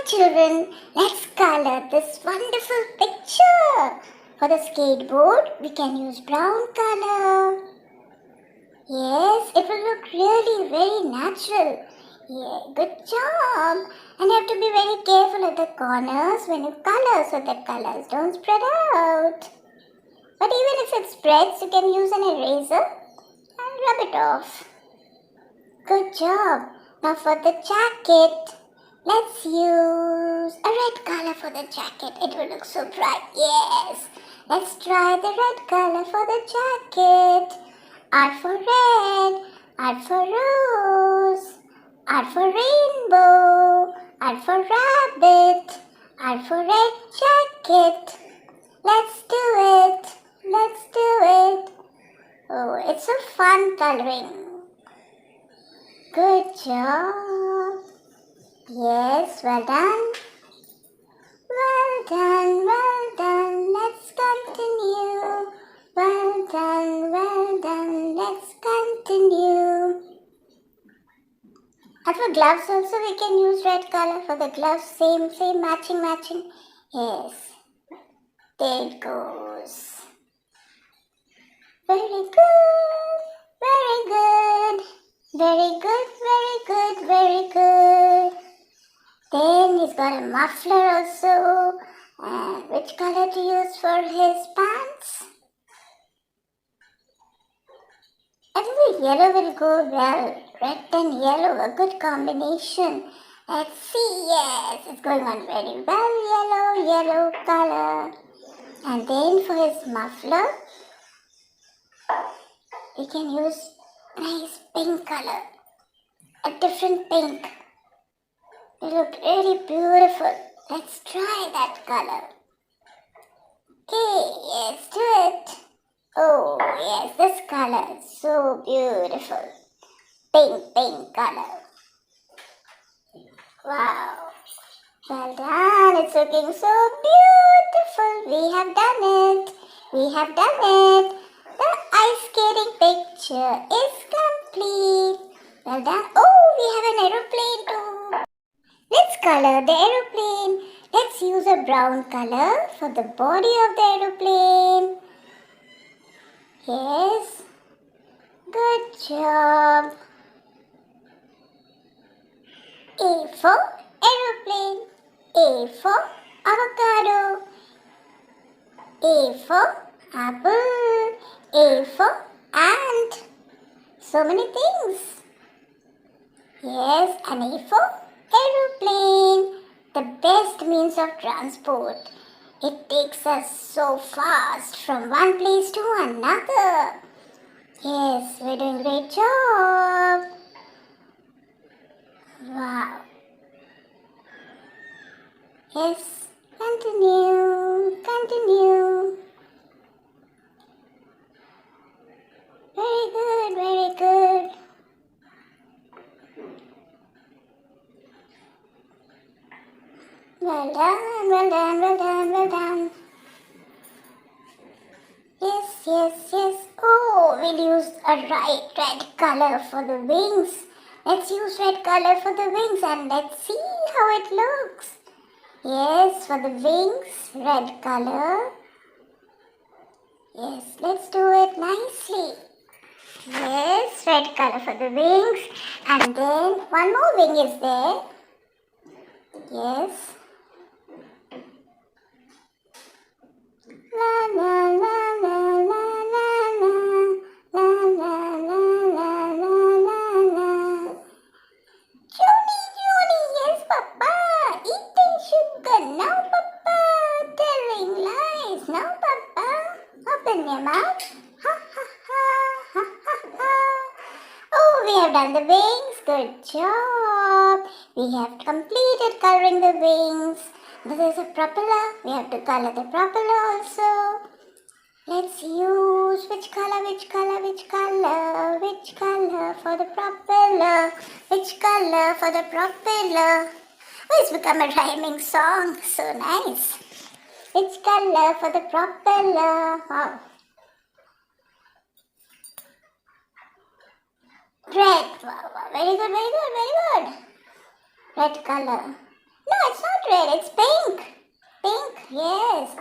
children, let's color this wonderful picture. For the skateboard, we can use brown color. Yes, it will look really very natural. Yeah, good job. And you have to be very careful at the corners when you color so the colors don't spread out. But even if it spreads, you can use an eraser and rub it off. Good job. Now for the jacket, let's use a red color for the jacket. It will look so bright. Yes. Let's try the red color for the jacket. R for red, R for rose, R for rainbow, R for rabbit, R for red jacket. Let's do it. Let's do it. Oh, it's so fun coloring. Good job. Yes, well done. Well done, well done. Let's continue. Well done, let's continue. And for gloves also we can use red color for the gloves. Same, matching. Yes. There it goes. Very good, very good. Very good, very good, very good. Then he's got a muffler also. And which color to use for his pants? I think the yellow will go well. Red and yellow, a good combination. Let's see, yes, it's going on very well. Yellow color. And then for his muffler, we can use nice pink color. A different pink. It look really beautiful. Let's try that color. Okay, yes, do it. Oh, yes, this color is so beautiful. Pink color. Wow. Well done. It's looking so beautiful. We have done it. The ice skating picture is complete. Well done. Oh, we have an aeroplane too. Let's color the aeroplane. Let's use a brown color for the body of the aeroplane. Yes. Good job. A for aeroplane. A for avocado. A for apple. A for ant. So many things. Yes, and A for aeroplane. The best means of transport. It takes us so fast from one place to another. Yes, we're doing a great job. Wow. Yes, continue. Very good. Well done. Yes. Oh, we'll use a red color for the wings. Let's use red color for the wings and let's see how it looks. Yes, for the wings, red color. Yes, let's do it nicely. Yes, red color for the wings. And then one more wing is there. Yes. La. Johnny, yes, Papa. Eating sugar. No, Papa. Telling lies. No, Papa. Open your mouth. Ha. Oh, we have done the wings. Good job. We have completed coloring the wings. This is a propeller. We have to color the propeller also. Let's use which color for the propeller? Which color for the propeller? Oh, it's become a rhyming song. So nice. Which color for the propeller? Wow. Red. Wow. Very good. Red color. No, it's not red, it's pink. Pink, yes.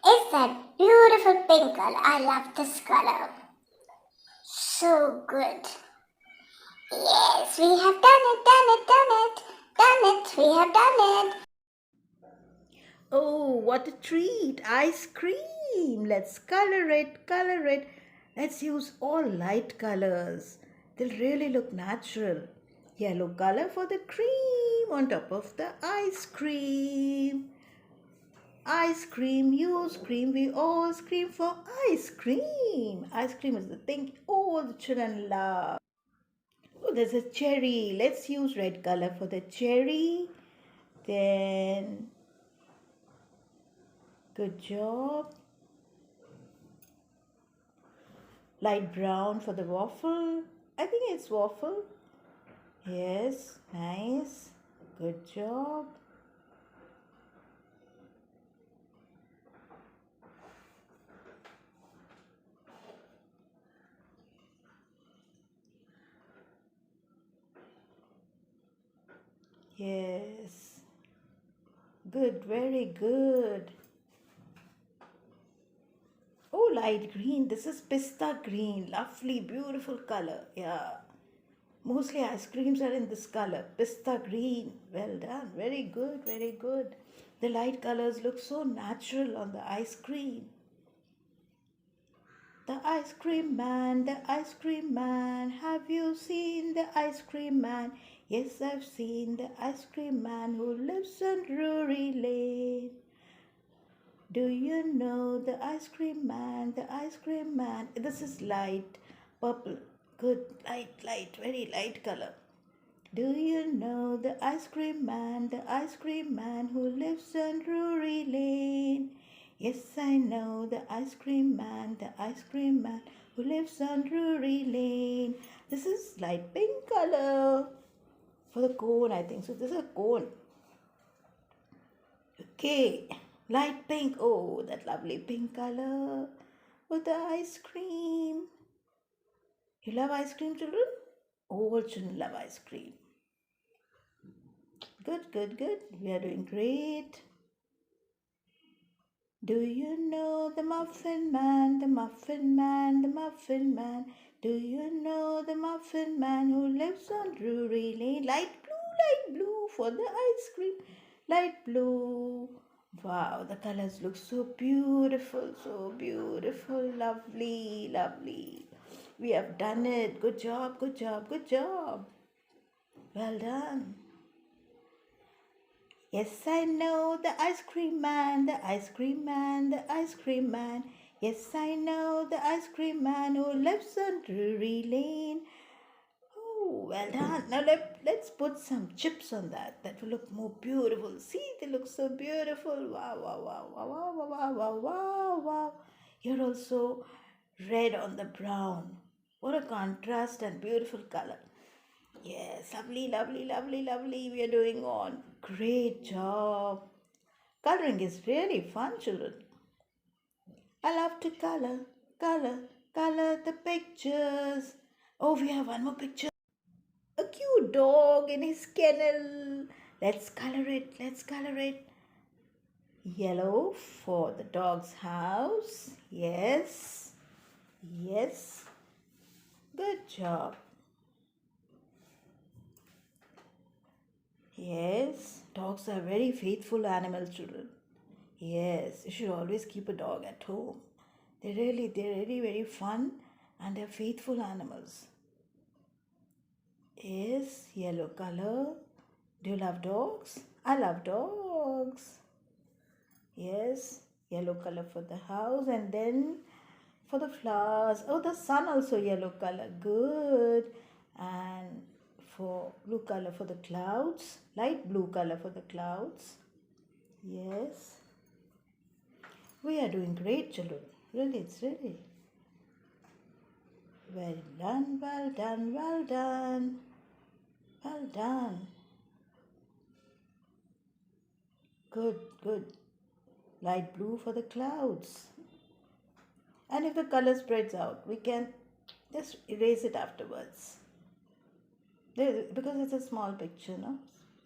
It's that beautiful pink color. I love this color. So good. Yes, we have done it, done it, done it. Done it, we have done it. Oh, what a treat! Ice cream! Let's color it, color it. Let's use all light colors. They'll really look natural. Yellow color for the cream on top of the ice cream. Ice cream, you scream, we all scream for ice cream. Ice cream is the thing all the children love. Oh, there's a cherry. Let's use red color for the cherry. Then, good job. Light brown for the waffle. I think it's waffle. Yes, nice. Good job. Yes. Good, very good. Oh, light green. This is pista green. Lovely, beautiful color. Yeah. Mostly ice creams are in this color. Pista green. Well done. Very good, very good. The light colors look so natural on the ice cream. The ice cream man, the ice cream man. Have you seen the ice cream man? Yes, I've seen the ice cream man who lives on Drury Lane. Do you know the ice cream man, the ice cream man? This is light purple. Good, light, very light color. Do you know the ice cream man, the ice cream man who lives on Drury Lane? Yes, I know the ice cream man, the ice cream man who lives on Drury Lane. This is light pink color for the cone, I think. So this is a cone. Okay, light pink. Oh, that lovely pink color with the ice cream. You love ice cream, children? All children love ice cream. Good, good, good. We are doing great. Do you know the muffin man, the muffin man, the muffin man? Do you know the muffin man who lives on Drury Lane? Light blue for the ice cream. Light blue. Wow, the colors look so beautiful, so beautiful. Lovely, lovely. We have done it. Good job, good job, good job. Well done. Yes, I know the ice cream man, the ice cream man, the ice cream man. Yes, I know the ice cream man who lives on Drury Lane. Oh, well done. Now let's put some chips on that. That will look more beautiful. See, they look so beautiful. Wow, wow, wow, wow, wow, wow, wow, wow, wow, wow. You're also red on the brown. What a contrast and beautiful color. Yes, lovely, lovely, lovely, lovely. We are doing on. Great job. Coloring is really fun, children. I love to color the pictures. Oh, we have one more picture. A cute dog in his kennel. Let's color it, let's color it. Yellow for the dog's house. Yes, yes. Good job. Yes, dogs are very faithful animals, children. Yes, you should always keep a dog at home. They're really very fun and they're faithful animals. Yes, yellow color. Do you love dogs? I love dogs. Yes, yellow color for the house and then for the flowers. Oh, the sun also yellow color. Good. And for blue color for the clouds. Light blue color for the clouds. Yes. We are doing great, children. Really, it's really. Well done, well done, well done. Well done. Good, good. Light blue for the clouds. And if the color spreads out, we can just erase it afterwards. Because it's a small picture, no?